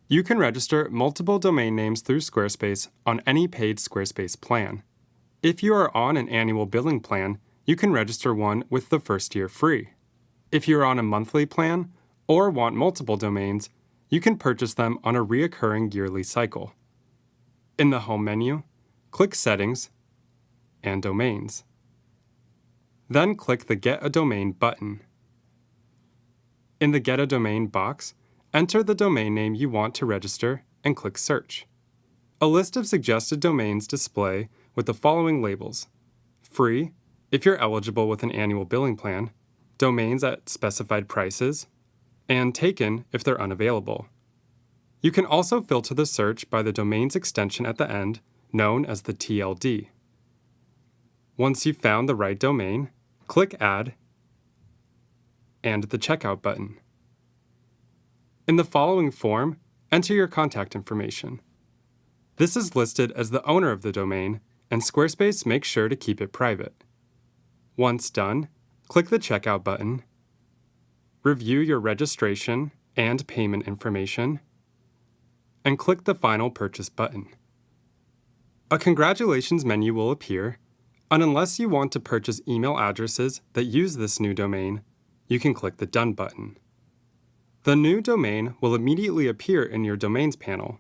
You can register multiple domain names through Squarespace on any paid Squarespace plan. If you are on an annual billing plan, you can register one with the first year free. If you're on a monthly plan or want multiple domains, you can purchase them on a recurring yearly cycle. In the Home menu, click Settings and Domains. Then click the Get a Domain button. In the Get a Domain box, enter the domain name you want to register and click Search. A list of suggested domains display with the following labels: free, if you're eligible with an annual billing plan, domains at specified prices, and taken if they're unavailable. You can also filter the search by the domain's extension at the end, known as the TLD. Once you've found the right domain, click Add and the Checkout button. In the following form, enter your contact information. This is listed as the owner of the domain, and Squarespace makes sure to keep it private. Once done, click the Checkout button, review your registration and payment information, and click the Final Purchase button. A Congratulations menu will appear, and unless you want to purchase email addresses that use this new domain, you can click the Done button. The new domain will immediately appear in your Domains panel.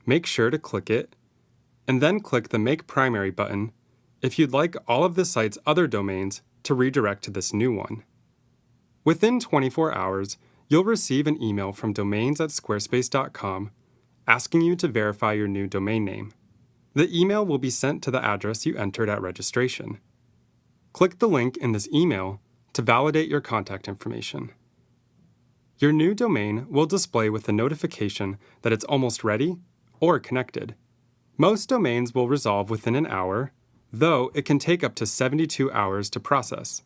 Make sure to click it, and then click the Make Primary button if you'd like all of the site's other domains to redirect to this new one. Within 24 hours, you'll receive an email from domains@squarespace.com asking you to verify your new domain name. The email will be sent to the address you entered at registration. Click the link in this email to validate your contact information. Your new domain will display with a notification that it's almost ready or connected. Most domains will resolve within an hour, though it can take up to 72 hours to process.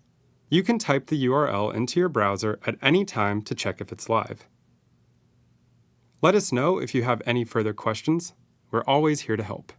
You can type the URL into your browser at any time to check if it's live. Let us know if you have any further questions. We're always here to help.